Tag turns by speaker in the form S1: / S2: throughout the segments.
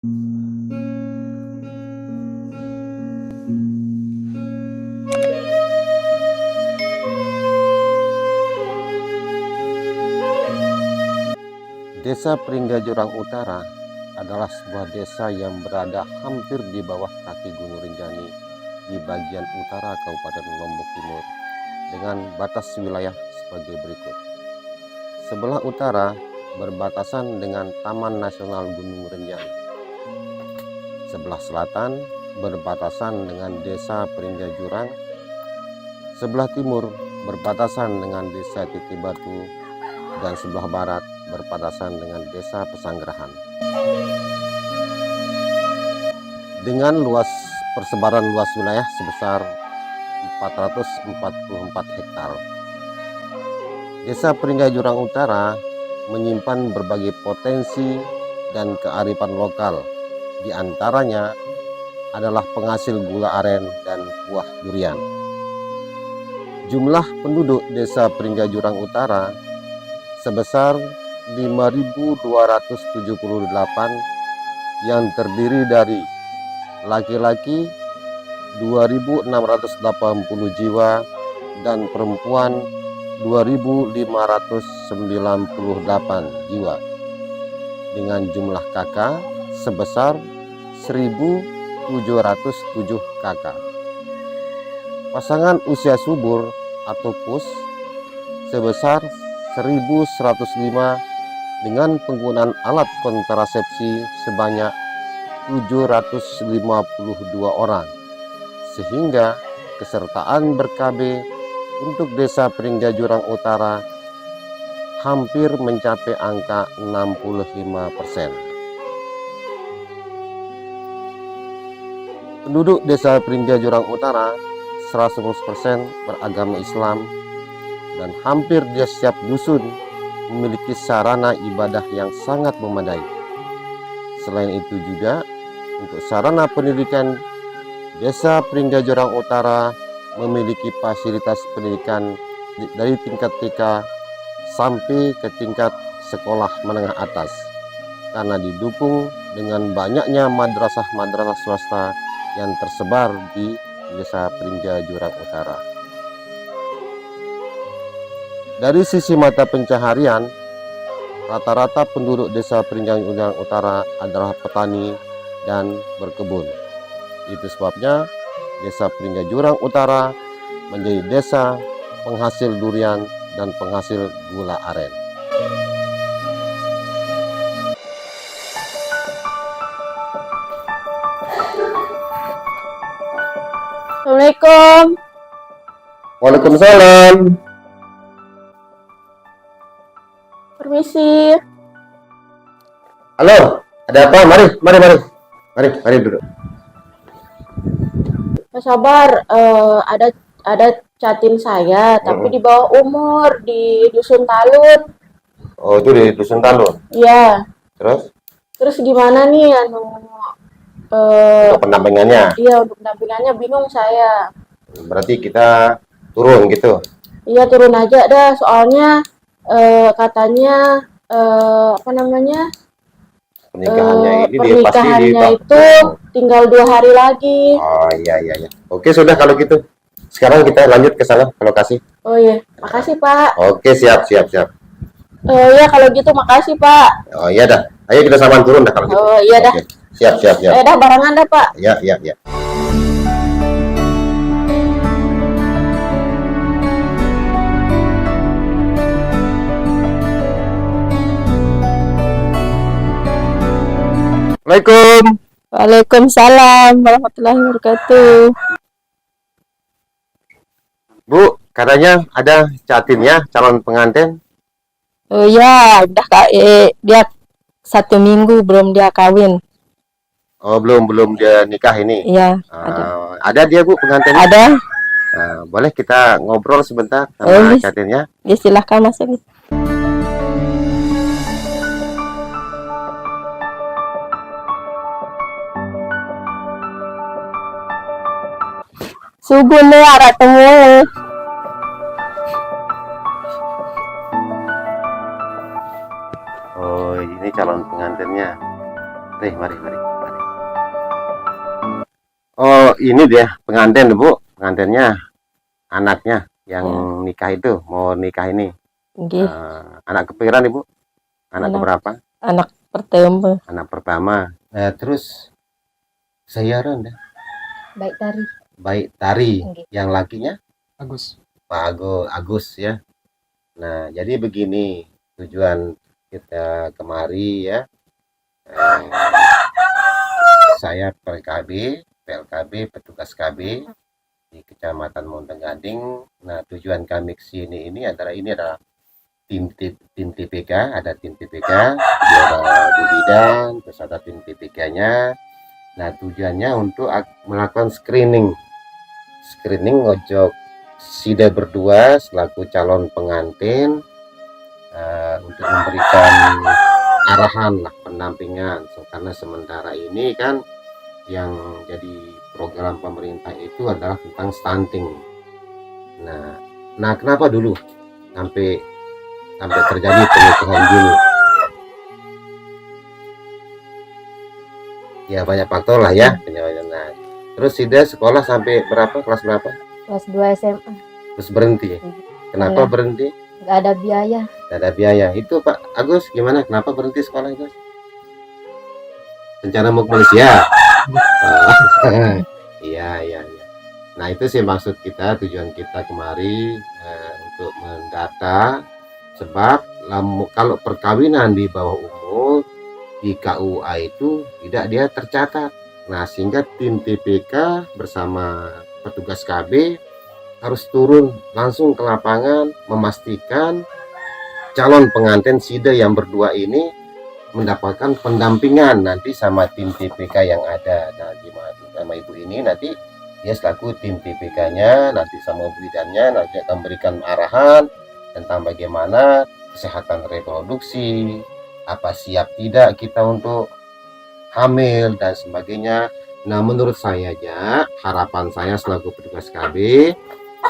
S1: Desa Peringga Jurang Utara adalah sebuah desa yang berada hampir di bawah kaki Gunung Rinjani di bagian utara Kabupaten Lombok Timur dengan batas wilayah sebagai berikut. Sebelah utara berbatasan dengan Taman Nasional Gunung Rinjani. Sebelah selatan berbatasan dengan Desa Peringga Jurang. Sebelah timur berbatasan dengan Desa Titibatu, dan sebelah barat berbatasan dengan Desa Pesanggerahan. Dengan persebaran luas wilayah sebesar 444 hektar. Desa Peringga Jurang Utara menyimpan berbagai potensi dan kearifan lokal. Di antaranya adalah penghasil gula aren dan buah durian. Jumlah penduduk Desa Peringga Jurang Utara sebesar 5.278 yang terdiri dari laki-laki 2.680 jiwa dan perempuan 2.598 jiwa, dengan jumlah kakak sebesar 1.707 kakak. Pasangan usia subur atau PUS sebesar 1.105 dengan penggunaan alat kontrasepsi sebanyak 752 orang, sehingga kesertaan ber-KB untuk Desa Peringga Jurang Utara hampir mencapai angka 65%. Penduduk Desa Peringga Jurang Utara 100% beragama Islam, dan hampir di setiap dusun memiliki sarana ibadah yang sangat memadai. Selain itu juga untuk sarana pendidikan, Desa Peringga Jurang Utara memiliki fasilitas pendidikan dari tingkat TK sampai ke tingkat sekolah menengah atas, karena didukung dengan banyaknya madrasah-madrasah swasta yang tersebar di Desa Peringga Jurang Utara. Dari sisi mata pencaharian, rata-rata penduduk Desa Peringga Jurang Utara adalah petani dan berkebun. Itu sebabnya Desa Peringga Jurang Utara menjadi desa penghasil durian dan penghasil gula aren.
S2: Assalamualaikum.
S1: Waalaikumsalam.
S2: Permisi.
S1: Halo, ada apa? Mari duduk.
S2: Pak Sabar, ada catin saya, tapi di bawah umur di Dusun Talun.
S1: Oh, itu di Dusun Talun.
S2: Iya.
S1: Terus
S2: gimana nih
S1: untuk pendampingannya?
S2: Iya, untuk pendampingannya bingung saya.
S1: Berarti kita turun gitu?
S2: Iya, turun aja dah, soalnya katanya pernikahannya itu tinggal 2 hari lagi.
S1: Oh iya. Oke, sudah kalau gitu. Sekarang kita lanjut ke sana, ke lokasi.
S2: Oh iya, makasih Pak.
S1: Oke, siap.
S2: Iya, kalau gitu makasih Pak.
S1: Oh iya dah. Ayo kita saman turun dah kalau gitu.
S2: Oh iya dah.
S1: Siap.
S2: Dah barengan dah Pak.
S1: Ya. Assalamualaikum.
S2: Waalaikumsalam warahmatullahi wabarakatuh.
S1: Bu, katanya ada catinnya calon pengantin.
S2: Oh ya, udah dia 1 minggu belum dia kawin.
S1: Oh, belum dia nikah ini.
S2: Iya,
S1: ada dia Bu pengantinnya?
S2: Ada.
S1: Boleh kita ngobrol sebentar sama catinnya?
S2: Ya silahkan masuk. Subuh arah temu.
S1: Oh, ini calon pengantinnya. Mari. Oh, ini dia pengantin, Bu. Pengantinnya anaknya yang nikah itu, mau nikah ini.
S3: Nggih,
S1: Anak kepikiran, Ibu? Anak
S3: Anak.
S1: keberapa?
S3: anak pertama.
S1: Anak pertama. Terus sayaran deh.
S2: Baik tari.
S1: Baik tari.
S2: Nggih.
S1: Yang lakinya
S4: Agus.
S1: Pak Agus ya. Nah, jadi begini tujuan kita kemari ya. Saya PLKB, petugas KB di Kecamatan Monteng Gading. Nah, tujuan kami ke sini ini adalah tim TPK, ada tim TPK, ada Bu Bidan, terus ada tim TPK-nya. Nah, tujuannya untuk melakukan screening ngojok Sida berdua selaku calon pengantin untuk memberikan arahan lah, pendampingan. Karena sementara ini kan yang jadi program pemerintah itu adalah tentang stunting. Nah kenapa dulu sampai terjadi pernikahan gini? Ya banyak faktor lah ya. Nah, terus Sida sekolah sampai berapa? Kelas berapa?
S2: Kelas 2 SMA.
S1: Terus berhenti. Kenapa
S2: Karena
S1: berhenti?
S2: nggak ada biaya.
S1: Nggak ada biaya. Itu Pak Agus gimana? Kenapa berhenti sekolah itu? Rencana mau ke Malaysia? Iya. Nah itu sih maksud kita, tujuan kita kemari untuk mendata. Sebab kalau perkawinan di bawah umur di KUA itu tidak dia tercatat. Nah sehingga tim TPK bersama petugas KB harus turun langsung ke lapangan memastikan calon pengantin Sida yang berdua ini mendapatkan pendampingan nanti sama tim TPK yang ada. Nah gimana sama ibu ini nanti dia selaku tim TPK-nya nanti sama bidannya nanti akan memberikan arahan tentang bagaimana kesehatan reproduksi, apa siap tidak kita untuk hamil dan sebagainya. Nah menurut saya aja, harapan saya selaku petugas KB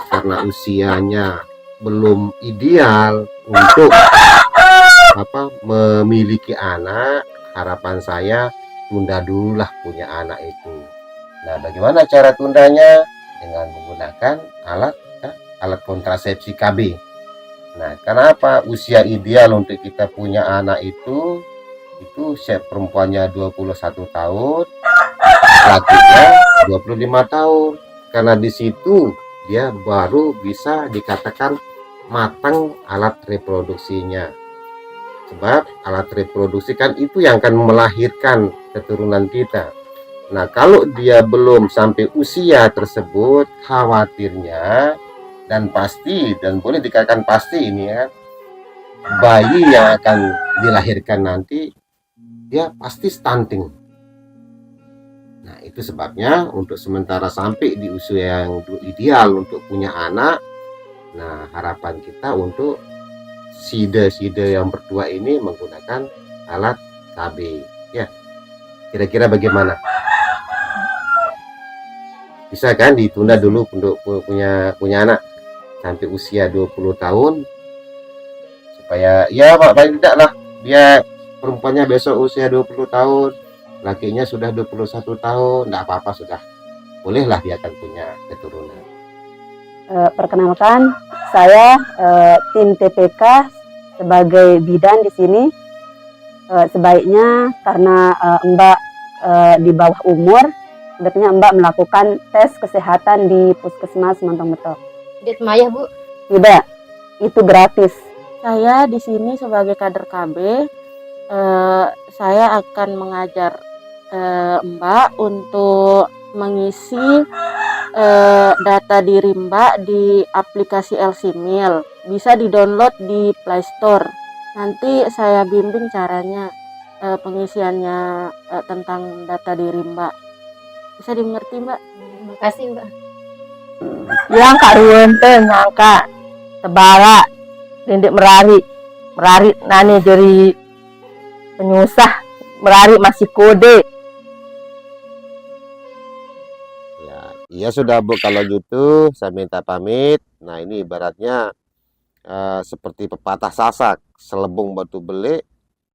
S1: karena usianya belum ideal untuk memiliki anak, harapan saya tunda dululah punya anak itu. Nah bagaimana cara tundanya? Dengan menggunakan alat kontrasepsi KB. Nah kenapa usia ideal untuk kita punya anak itu perempuannya 21 tahun, lakinya 25 tahun. Karena di situ dia baru bisa dikatakan matang alat reproduksinya. Sebab alat reproduksi kan itu yang akan melahirkan keturunan kita. Nah kalau dia belum sampai usia tersebut, khawatirnya dan pasti, dan boleh dikatakan pasti ini ya, bayi yang akan dilahirkan nanti dia pasti stunting. Nah itu sebabnya untuk sementara sampai di usia yang ideal untuk punya anak, nah harapan kita untuk Sida yang berdua ini menggunakan alat KB ya. Kira-kira bagaimana? Bisa kan ditunda dulu untuk punya anak sampai usia 20 tahun supaya ya Pak paling tidak lah dia perempuannya besok usia 20 tahun, lakinya sudah 21 tahun, enggak apa-apa sudah. Bolehlah dia akan punya keturunan.
S3: Perkenalkan, saya tim TPK sebagai bidan di sini. Sebaiknya karena Mbak di bawah umur, sebaiknya Mbak melakukan tes kesehatan di Puskesmas Montong Betok.
S2: Dit Maya, Bu.
S3: Tidak, itu gratis.
S2: Saya di sini sebagai kader KB, saya akan mengajar Mbak untuk mengisi data diri Mbak di aplikasi LCMIL. Bisa di-download di Play Store. Nanti saya bimbing caranya pengisiannya tentang data diri Mbak. Bisa dimengerti Mbak? Terima kasih Mbak.
S3: Yang karuan teh nyangka tebara dindik merari nani jadi penyusah, merari masih kode.
S1: Ya, iya sudah Bu, kalau gitu saya minta pamit. Nah ini ibaratnya seperti pepatah Sasak, selebung batu bele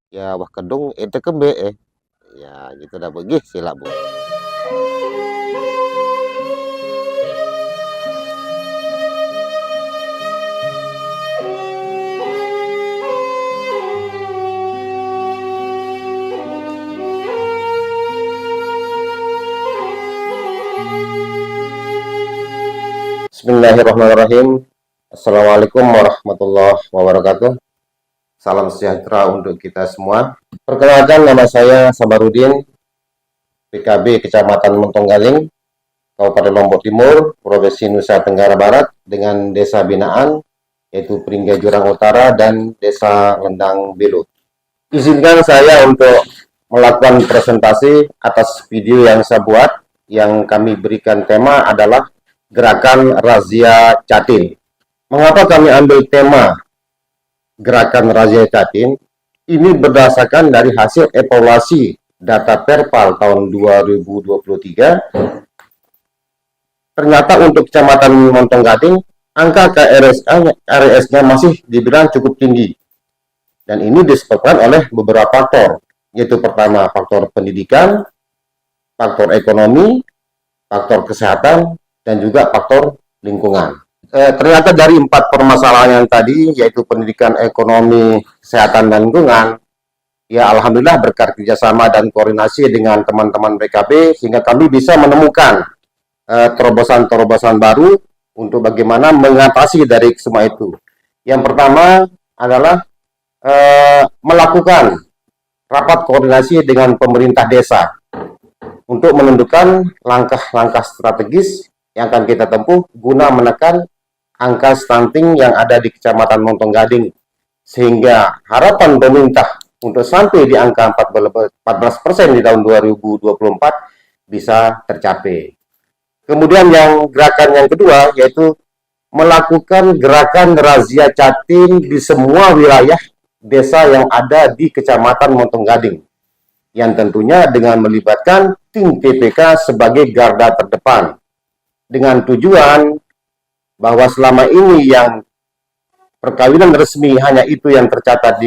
S1: ya wah kedung ente kembe ya gitu dah Bu. Sila Bu. Bismillahirrahmanirrahim. Assalamualaikum warahmatullahi wabarakatuh. Salam sejahtera untuk kita semua. Perkenalkan, nama saya Sabarudin, PKB Kecamatan Montonggaling, Kabupaten Lombok Timur, Provinsi Nusa Tenggara Barat, dengan desa binaan, yaitu Pringgai Jurang Utara dan Desa Lendang Belut. Izinkan saya untuk melakukan presentasi atas video yang saya buat, yang kami berikan tema adalah Gerakan Razia Jatim. Mengapa kami ambil tema Gerakan Razia Jatim? Ini berdasarkan dari hasil evaluasi data Perpal tahun 2023. Ternyata untuk Kecamatan Montonggading, angka KRS-nya masih dibilang cukup tinggi. Dan ini disebabkan oleh beberapa faktor, yaitu pertama faktor pendidikan, faktor ekonomi, faktor kesehatan, dan juga faktor lingkungan. Ternyata dari 4 permasalahan yang tadi, yaitu pendidikan, ekonomi, kesehatan, dan lingkungan, ya alhamdulillah berkat kerjasama dan koordinasi dengan teman-teman PKB, sehingga kami bisa menemukan terobosan-terobosan baru untuk bagaimana mengatasi dari semua itu. Yang pertama adalah melakukan rapat koordinasi dengan pemerintah desa untuk menentukan langkah-langkah strategis yang akan kita tempuh guna menekan angka stunting yang ada di Kecamatan Montonggading, sehingga harapan pemerintah untuk sampai di angka 14% di tahun 2024 bisa tercapai. Kemudian gerakan yang kedua, yaitu melakukan gerakan razia jatim di semua wilayah desa yang ada di Kecamatan Montonggading, yang tentunya dengan melibatkan tim TPK sebagai garda terdepan, dengan tujuan bahwa selama ini yang perkawinan resmi hanya itu yang tercatat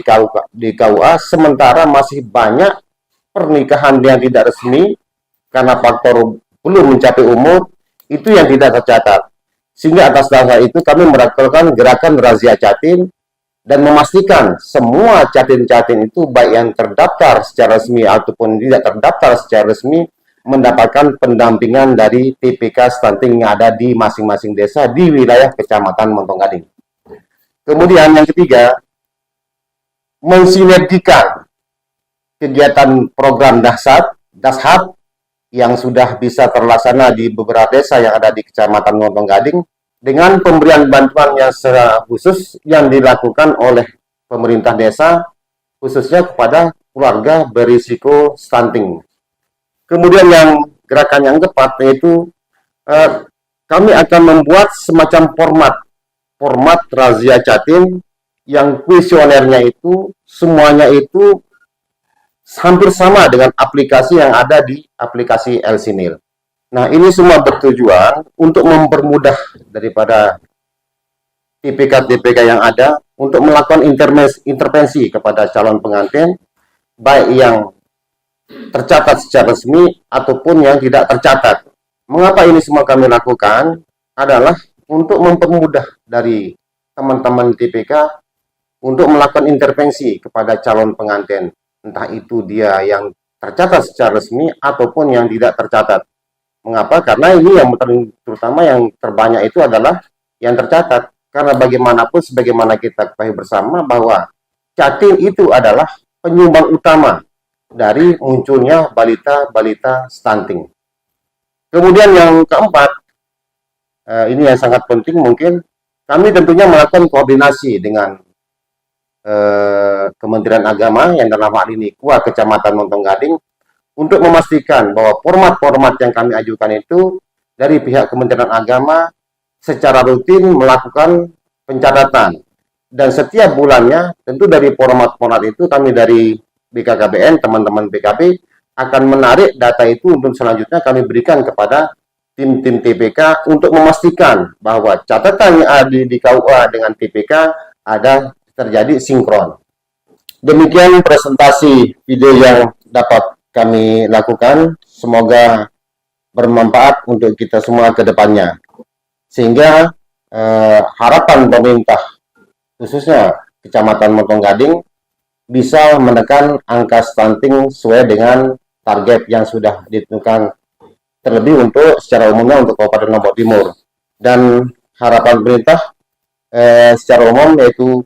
S1: di KUA, sementara masih banyak pernikahan yang tidak resmi karena faktor belum mencapai umur, itu yang tidak tercatat. Sehingga atas dasar itu kami melakukan gerakan razia jatim dan memastikan semua jatim-jatim itu, baik yang terdaftar secara resmi ataupun tidak terdaftar secara resmi, mendapatkan pendampingan dari TPK stunting yang ada di masing-masing desa di wilayah Kecamatan Montonggading. Kemudian yang ketiga, mensinergikan kegiatan program Dashat yang sudah bisa terlaksana di beberapa desa yang ada di Kecamatan Montonggading dengan pemberian bantuan yang secara khusus yang dilakukan oleh pemerintah desa, khususnya kepada keluarga berisiko stunting. Kemudian gerakan yang keempat, yaitu kami akan membuat semacam format razia jatim yang kuesionernya itu semuanya itu hampir sama dengan aplikasi yang ada di aplikasi LCNIL. Nah, ini semua bertujuan untuk mempermudah daripada TPK-TPK yang ada untuk melakukan intervensi kepada calon pengantin, baik yang tercatat secara resmi ataupun yang tidak tercatat. Mengapa ini semua kami lakukan? Adalah untuk mempermudah dari teman-teman TPK untuk melakukan intervensi kepada calon pengantin, entah itu dia yang tercatat secara resmi ataupun yang tidak tercatat. Mengapa? Karena ini yang terutama yang terbanyak itu adalah yang tercatat. Karena bagaimanapun, sebagaimana kita ketahui bersama bahwa jatim itu adalah penyumbang utama dari munculnya balita-balita stunting. Kemudian yang keempat, ini yang sangat penting, mungkin kami tentunya melakukan koordinasi dengan Kementerian Agama yang dalam hal ini KUA Kecamatan Montonggading untuk memastikan bahwa format-format yang kami ajukan itu dari pihak Kementerian Agama secara rutin melakukan pencatatan, dan setiap bulannya tentu dari format-format itu kami dari BKKBN, teman-teman PKB akan menarik data itu untuk selanjutnya kami berikan kepada tim-tim TPK untuk memastikan bahwa catatan yang ada di KUA dengan TPK ada terjadi sinkron. Demikian presentasi video yang dapat kami lakukan. Semoga bermanfaat untuk kita semua ke depannya. Sehingga harapan pemerintah, khususnya Kecamatan Montonggading, bisa menekan angka stunting sesuai dengan target yang sudah ditentukan, terlebih untuk secara umumnya untuk Kabupaten Lombok Timur. Dan harapan pemerintah secara umum yaitu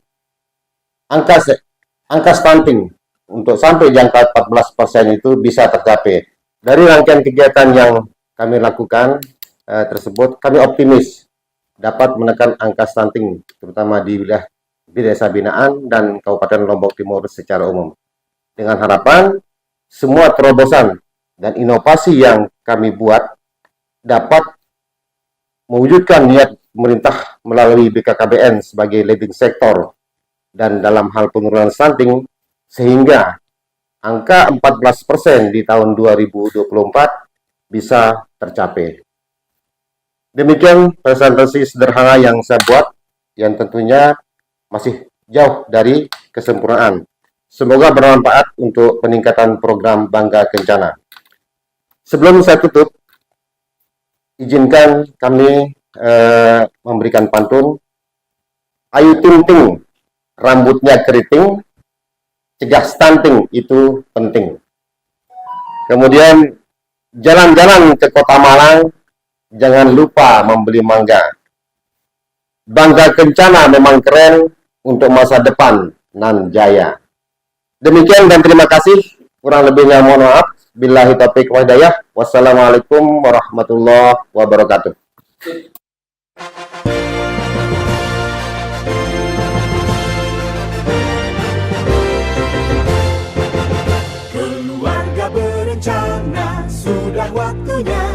S1: angka stunting untuk sampai di angka 14% itu bisa tercapai. Dari rangkaian kegiatan yang kami lakukan tersebut, kami optimis dapat menekan angka stunting, terutama di wilayah desa binaan dan Kabupaten Lombok Timur secara umum. Dengan harapan semua terobosan dan inovasi yang kami buat dapat mewujudkan niat pemerintah melalui BKKBN sebagai leading sektor dan dalam hal penurunan stunting, sehingga angka 14% di tahun 2024 bisa tercapai. Demikian presentasi sederhana yang saya buat, yang tentunya masih jauh dari kesempurnaan. Semoga bermanfaat untuk peningkatan program Bangga Kencana. Sebelum saya tutup, izinkan kami memberikan pantun. Ayu ting ting, rambutnya keriting, cegah stunting itu penting. Kemudian jalan-jalan ke Kota Malang, jangan lupa membeli mangga. Bangga Kencana memang keren untuk masa depan nan jaya. Demikian dan terima kasih. Kurang lebihnya mohon maaf. Billahi taufiq wal hidayah. Wassalamualaikum warahmatullahi wabarakatuh.
S4: Keluarga berencana, sudah waktunya,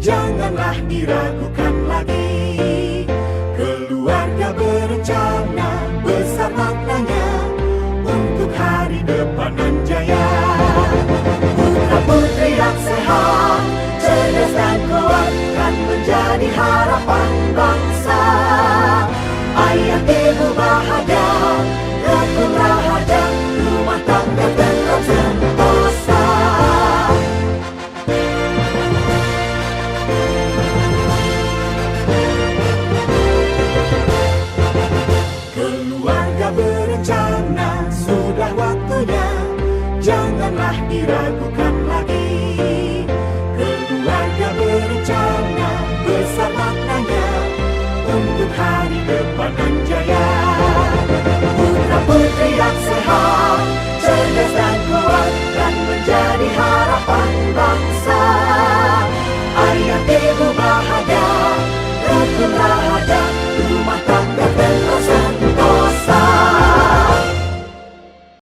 S4: janganlah diragukan lagi. Keluarga berencana, besar maknanya, untuk hari depan nan jaya. Putra putri yang sehat, cerdas dan kuat, kan menjadi harapan bangsa. Ayah ibu bahagia, rukun rahaja, rumah tangga tentram sentosa. Keluarga berencana, sudah waktunya, janganlah diragukan lagi. Keluarga berencana, besar maknanya, untuk hari depan nan jaya. Putra putri yang sehat, cerdas dan kuat, kan menjadi harapan bangsa. Ayah ibu bahagia, rukun rahaja,